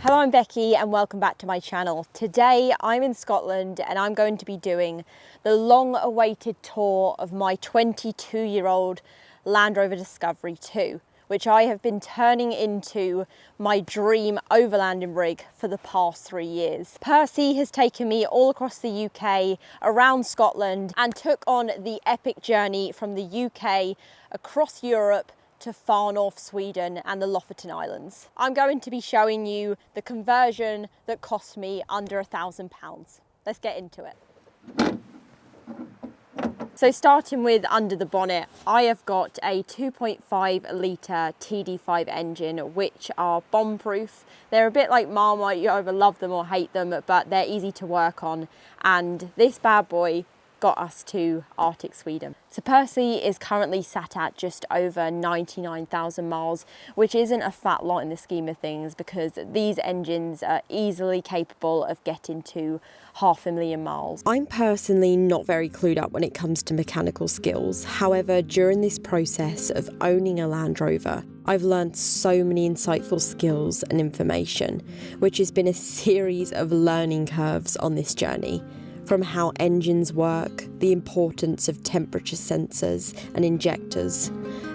Hello, I'm Becky and welcome back to my channel. Today I'm in Scotland and I'm going to be doing the long-awaited tour of my 22-year-old Land Rover Discovery 2, which I have been turning into my dream overlanding rig for the past 3 years. Percy has taken me all across the UK, around Scotland, and took on the epic journey from the UK across Europe to far north Sweden and the Lofoten Islands. I'm going to be showing you the conversion that cost me under £1,000. Let's get into it. So starting with under the bonnet, I have got a 2.5 litre TD5 engine, which are bomb-proof. They're a bit like Marmite, you either love them or hate them, but they're easy to work on. And this bad boy got us to Arctic Sweden. So Percy is currently sat at just over 99,000 miles, which isn't a fat lot in the scheme of things because these engines are easily capable of getting to 500,000 miles. I'm personally not very clued up when it comes to mechanical skills. However, during this process of owning a Land Rover, I've learned so many insightful skills and information, which has been a series of learning curves on this journey. From how engines work, the importance of temperature sensors and injectors,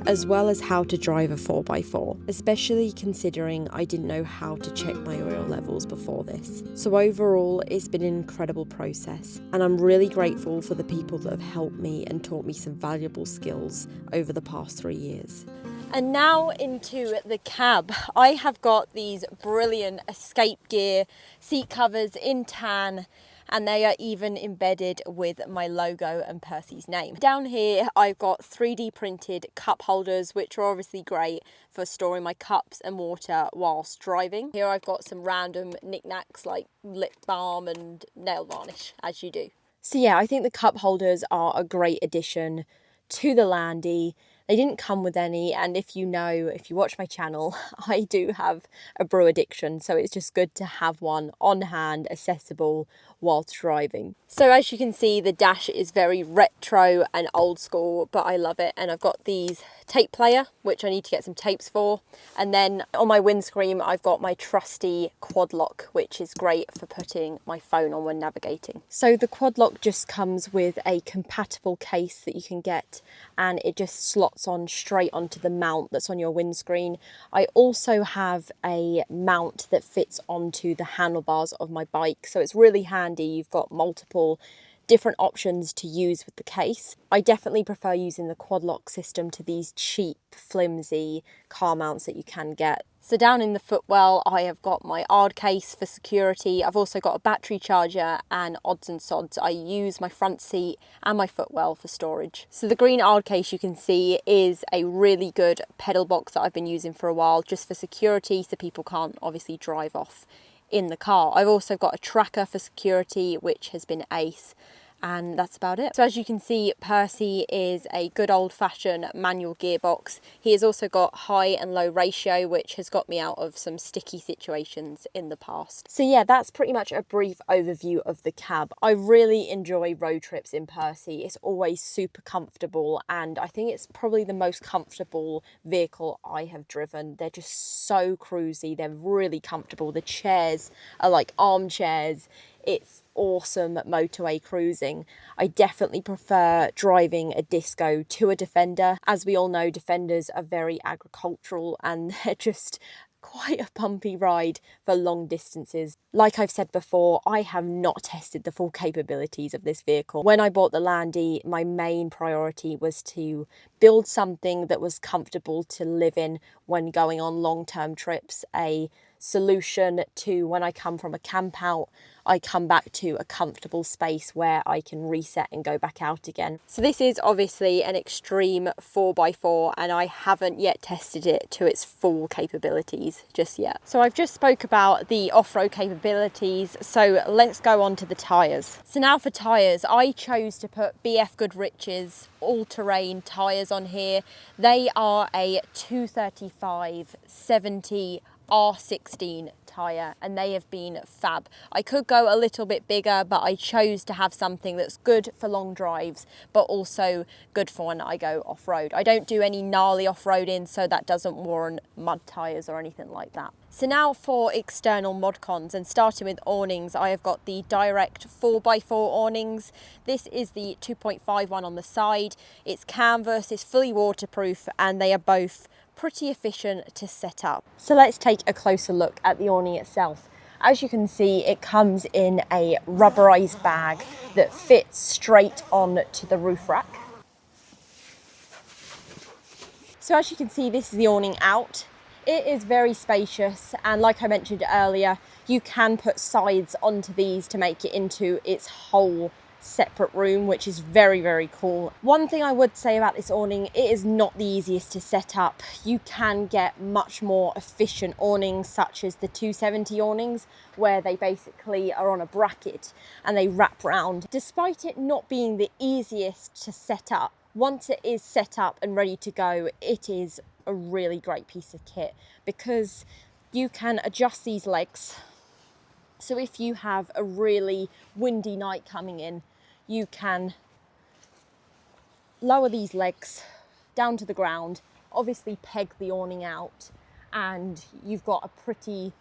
as well as how to drive a 4x4, especially considering I didn't know how to check my oil levels before this. So overall, it's been an incredible process, and I'm really grateful for the people that have helped me and taught me some valuable skills over the past 3 years. And now into the cab. I have got these brilliant escape gear seat covers in tan, and they are even embedded with my logo and Percy's name. Down here I've got 3D printed cup holders, which are obviously great for storing my cups and water whilst driving. Here I've got some random knickknacks like lip balm and nail varnish, as you do. So yeah, I think the cup holders are a great addition to the Landy. They didn't come with any, and if you watch my channel, I do have a brew addiction, so it's just good to have one on hand, accessible whilst driving. So as you can see, the dash is very retro and old school, but I love it. And I've got these tape player, which I need to get some tapes for. And then on my windscreen, I've got my trusty quad lock, which is great for putting my phone on when navigating. So the quad lock just comes with a compatible case that you can get, and it just slots on straight onto the mount that's on your windscreen. I also have a mount that fits onto the handlebars of my bike, so it's really handy. You've got multiple different options to use with the case. I definitely prefer using the quad lock system to these cheap, flimsy car mounts that you can get. So down in the footwell, I have got my ARD case for security. I've also got a battery charger and odds and sods. I use my front seat and my footwell for storage. So the green ARD case you can see is a really good pedal box that I've been using for a while, just for security, so people can't obviously drive off in the car. I've also got a tracker for security, which has been ace, and that's about it. So as you can see, Percy is a good old-fashioned manual gearbox. He has also got high and low ratio, which has got me out of some sticky situations in the past. So yeah, that's pretty much a brief overview of the cab. I really enjoy road trips in Percy. It's always super comfortable, and I think it's probably the most comfortable vehicle I have driven. They're just so cruisy. They're really comfortable. The chairs are like armchairs. It's awesome motorway cruising. I definitely prefer driving a Disco to a Defender. As we all know, Defenders are very agricultural and they're just quite a bumpy ride for long distances. Like I've said before, I have not tested the full capabilities of this vehicle. When I bought the Landy, my main priority was to build something that was comfortable to live in when going on long-term trips, a solution to when I come from a camp out, I come back to a comfortable space where I can reset and go back out again. So this is obviously an extreme 4x4 and I haven't yet tested it to its full capabilities just yet. So I've just spoke about the off-road capabilities, so let's go on to the tyres. So now for tyres, I chose to put BF Goodrich's all-terrain tyres on here. They are a 235/70 R16 tyre, and they have been fab. I could go a little bit bigger, but I chose to have something that's good for long drives, but also good for when I go off-road. I don't do any gnarly off-roading, so that doesn't warrant mud tyres or anything like that. So now for external modcons, and starting with awnings, I have got the direct 4x4 awnings. This is the 2.5 one on the side. It's canvas, it's fully waterproof, and they are both pretty efficient to set up. So let's take a closer look at the awning itself. As you can see, it comes in a rubberized bag that fits straight on to the roof rack. So as you can see, this is the awning out. It is very spacious, and like I mentioned earlier, you can put sides onto these to make it into its whole separate room, which is very, very cool. One thing I would say about this awning, it is not the easiest to set up. You can get much more efficient awnings, such as the 270 awnings, where they basically are on a bracket and they wrap round. Despite it not being the easiest to set up, once it is set up and ready to go, it is a really great piece of kit, because you can adjust these legs. So if you have a really windy night coming in, you can lower these legs down to the ground, obviously peg the awning out, and you've got a pretty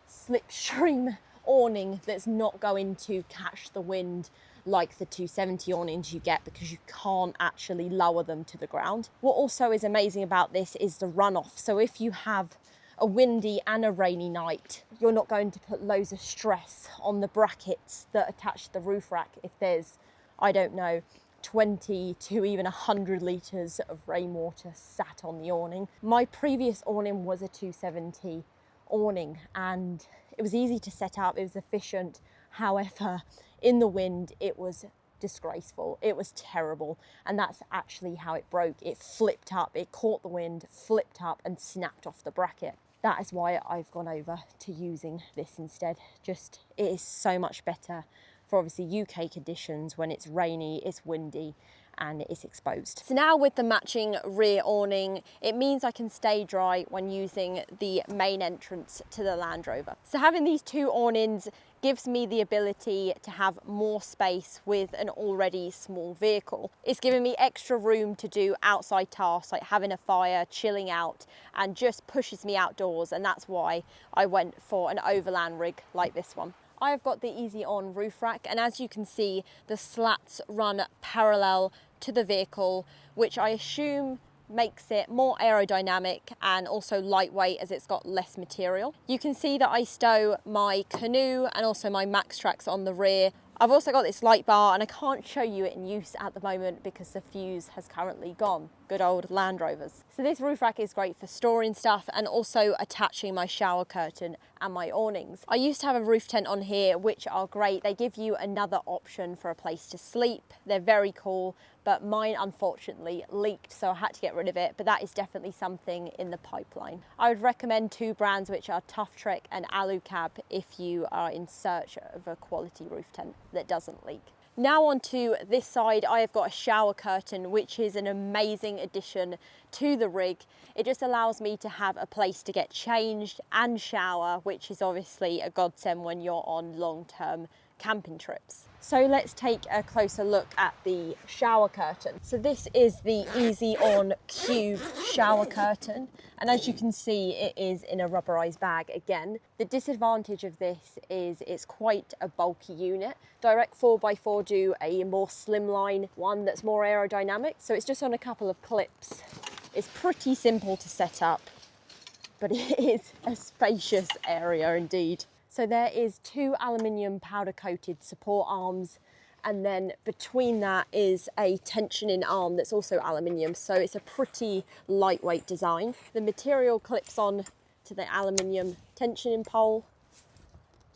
slipstream awning that's not going to catch the wind like the 270 awnings you get, because you can't actually lower them to the ground. What also is amazing about this is the runoff. So if you have a windy and a rainy night, you're not going to put loads of stress on the brackets that attach to the roof rack if there's, I don't know, 20 to even 100 litres of rainwater sat on the awning. My previous awning was a 270 awning, and it was easy to set up, it was efficient. However, in the wind, it was disgraceful. It was terrible, and that's actually how it broke. It flipped up, it caught the wind, flipped up and snapped off the bracket. That is why I've gone over to using this instead. Just, it is so much better for obviously UK conditions when it's rainy, it's windy, and it's exposed. So now with the matching rear awning, it means I can stay dry when using the main entrance to the Land Rover. So having these two awnings gives me the ability to have more space with an already small vehicle. It's giving me extra room to do outside tasks like having a fire, chilling out, and just pushes me outdoors, and that's why I went for an overland rig like this one. I've got the Easy On roof rack, and as you can see, the slats run parallel to the vehicle, which I assume makes it more aerodynamic and also lightweight, as it's got less material. You can see that I stow my canoe and also my Max Tracks on the rear. I've also got this light bar, and I can't show you it in use at the moment because the fuse has currently gone. Good old Land Rovers. So this roof rack is great for storing stuff and also attaching my shower curtain and my awnings. I used to have a roof tent on here, which are great. They give you another option for a place to sleep. They're very cool, but mine unfortunately leaked, so I had to get rid of it, but that is definitely something in the pipeline. I would recommend two brands, which are Tough Trek and Alucab, if you are in search of a quality roof tent that doesn't leak. Now onto this side, I have got a shower curtain, which is an amazing addition to the rig. It just allows me to have a place to get changed and shower, which is obviously a godsend when you're on long-term camping trips. So let's take a closer look at the shower curtain. So this is the Easy On Cube shower curtain, and as you can see, it is in a rubberized bag again. The disadvantage of this is it's quite a bulky unit. Direct 4x4 do a more slimline one that's more aerodynamic, so it's just on a couple of clips. It's pretty simple to set up, but it is a spacious area indeed. So there is two aluminium powder coated support arms, and then between that is a tensioning arm that's also aluminium, so it's a pretty lightweight design. The material clips on to the aluminium tensioning pole,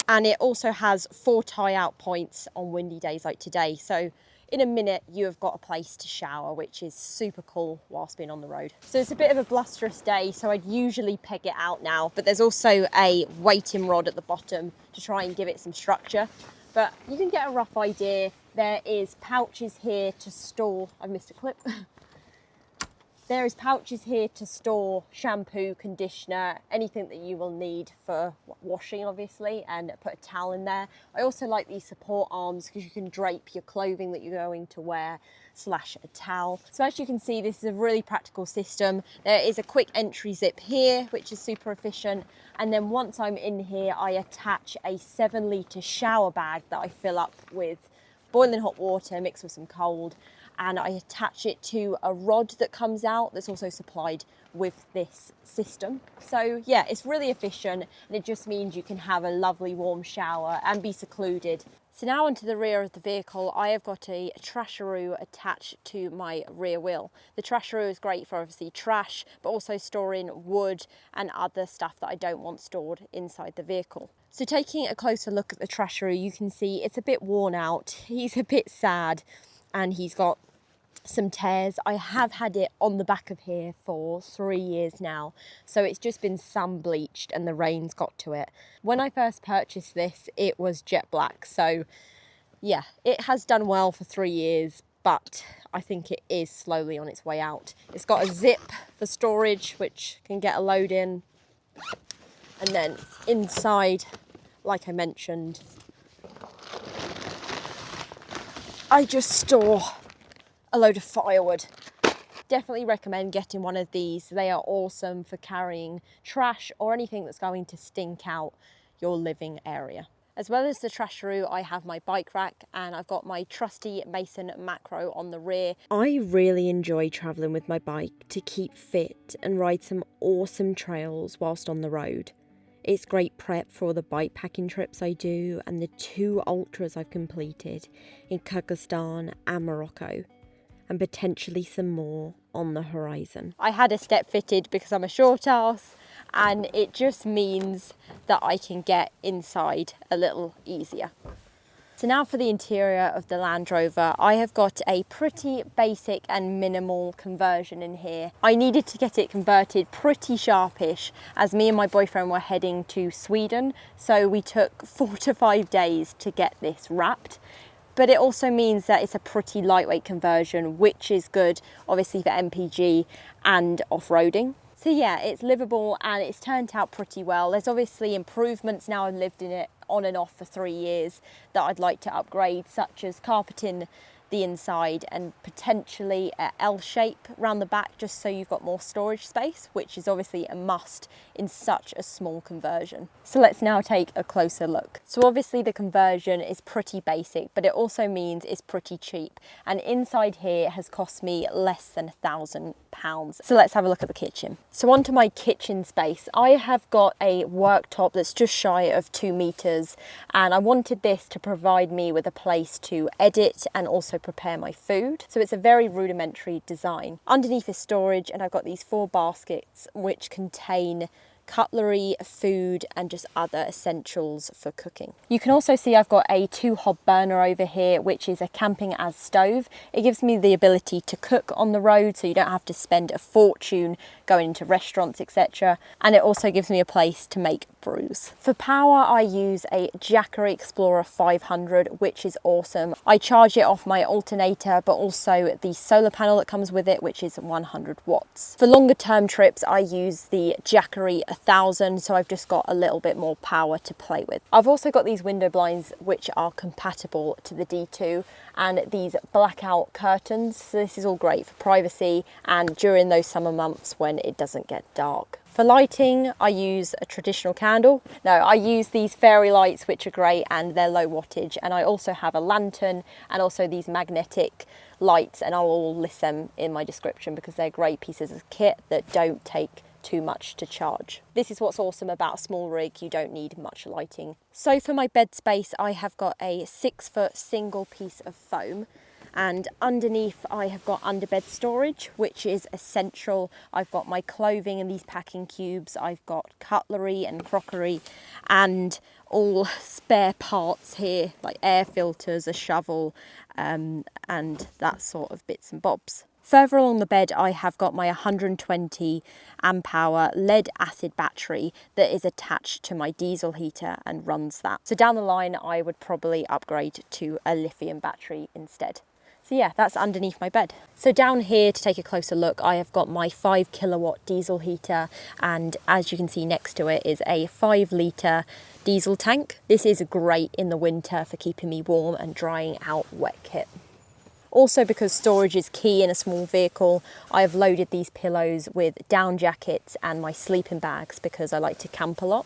and it also has 4 tie out points on windy days like today, so in a minute you have got a place to shower, which is super cool whilst being on the road. So it's a bit of a blusterous day, so I'd usually peg it out now, but there's also a weighting rod at the bottom to try and give it some structure, but you can get a rough idea. There is pouches here to store, I've missed a clip. There is pouches here to store shampoo, conditioner, anything that you will need for washing, obviously, and put a towel in there. I also like these support arms because you can drape your clothing that you're going to wear / a towel. So as you can see, this is a really practical system. There is a quick entry zip here, which is super efficient. And then once I'm in here, I attach a 7-litre shower bag that I fill up with boiling hot water mixed with some cold, and I attach it to a rod that comes out that's also supplied with this system. So yeah, it's really efficient, and it just means you can have a lovely warm shower and be secluded. So now onto the rear of the vehicle, I have got a trasheroo attached to my rear wheel. The trasheroo is great for obviously trash, but also storing wood and other stuff that I don't want stored inside the vehicle. So taking a closer look at the trasheroo, you can see it's a bit worn out. He's a bit sad and he's got some tears. I have had it on the back of here for 3 years now, so it's just been sun bleached and the rain's got to it. When I first purchased this, it was jet black, so yeah, it has done well for 3 years, but I think it is slowly on its way out. It's got a zip for storage, which can get a load in, and then inside, like I mentioned, I just store a load of firewood. Definitely recommend getting one of these. They are awesome for carrying trash or anything that's going to stink out your living area. As well as the trasheroo, I have my bike rack and I've got my trusty Mason macro on the rear. I really enjoy travelling with my bike to keep fit and ride some awesome trails whilst on the road. It's great prep for all the bike packing trips I do and the 2 ultras I've completed in Kyrgyzstan and Morocco, and potentially some more on the horizon. I had a step fitted because I'm a short ass, and it just means that I can get inside a little easier. So now for the interior of the Land Rover, I have got a pretty basic and minimal conversion in here. I needed to get it converted pretty sharpish as me and my boyfriend were heading to Sweden, so we took 4 to 5 days to get this wrapped. But it also means that it's a pretty lightweight conversion, which is good, obviously, for MPG and off-roading. So yeah, it's livable and it's turned out pretty well. There's obviously improvements now. I've lived in it on and off for 3 years that I'd like to upgrade, such as carpeting the inside and potentially a L shape around the back, just so you've got more storage space, which is obviously a must in such a small conversion. So let's now take a closer look. So obviously the conversion is pretty basic, but it also means it's pretty cheap, and inside here has cost me less than £1,000. So let's have a look at the kitchen. So onto my kitchen space. I have got a worktop that's just shy of 2 meters, and I wanted this to provide me with a place to edit and also prepare my food. So it's a very rudimentary design. Underneath is storage, and I've got these 4 baskets which contain cutlery, food, and just other essentials for cooking. You can also see I've got a 2-hob burner over here, which is a camping as stove. It gives me the ability to cook on the road, so you don't have to spend a fortune going into restaurants, etc. And it also gives me a place to make brews. For power, I use a Jackery Explorer 500, which is awesome. I charge it off my alternator, but also the solar panel that comes with it, which is 100 watts. For longer term trips, I use the Jackery 1000, so I've just got a little bit more power to play with. I've also got these window blinds which are compatible to the D2, and these blackout curtains, so this is all great for privacy and during those summer months when it doesn't get dark. For lighting, I use a traditional candle. No, I use these fairy lights, which are great and they're low wattage, and I also have a lantern and also these magnetic lights, and I'll all list them in my description because they're great pieces of kit that don't take too much to charge. This is what's awesome about a small rig, you don't need much lighting. So for my bed space, I have got a 6-foot single piece of foam, and underneath I have got underbed storage, which is essential. I've got my clothing and these packing cubes, I've got cutlery and crockery and all spare parts here, like air filters, a shovel, and that sort of bits and bobs. Further along the bed, I have got my 120 amp hour lead acid battery that is attached to my diesel heater and runs that. So down the line, I would probably upgrade to a lithium battery instead. So So yeah, that's underneath my bed. So down here, to take a closer look, I have got my 5 kilowatt diesel heater, and as you can see next to it is a 5 litre diesel tank. This is great in the winter for keeping me warm and drying out wet kit. Also, because storage is key in a small vehicle, I have loaded these pillows with down jackets and my sleeping bags because I like to camp a lot.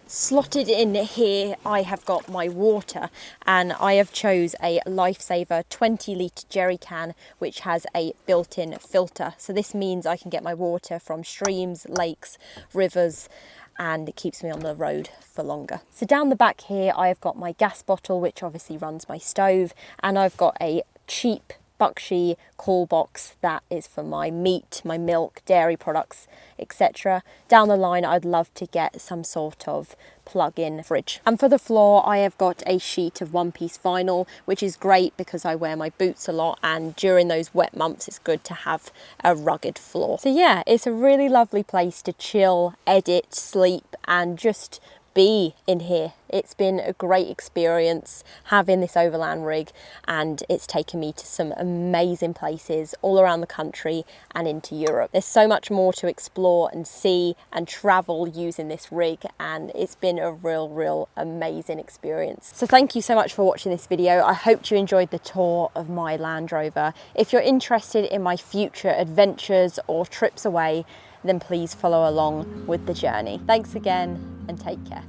Slotted in here, I have got my water, and I have chose a Lifesaver 20 litre jerry can which has a built-in filter. So this means I can get my water from streams, lakes, rivers, and it keeps me on the road for longer. So down the back here, I have got my gas bottle, which obviously runs my stove, and I've got a cheap Buckalew cool box that is for my meat, my milk, dairy products, etc. Down the line, I'd love to get some sort of plug-in fridge. And for the floor, I have got a sheet of one-piece vinyl, which is great because I wear my boots a lot, and during those wet months it's good to have a rugged floor. So yeah, it's a really lovely place to chill, edit, sleep, and just be in here. It's been a great experience having this overland rig, and it's taken me to some amazing places all around the country and into Europe. There's so much more to explore and see and travel using this rig, and it's been a real amazing experience. So thank you so much for watching this video. I hope you enjoyed the tour of my Land Rover. If you're interested in my future adventures or trips away, then please follow along with the journey. Thanks again and take care.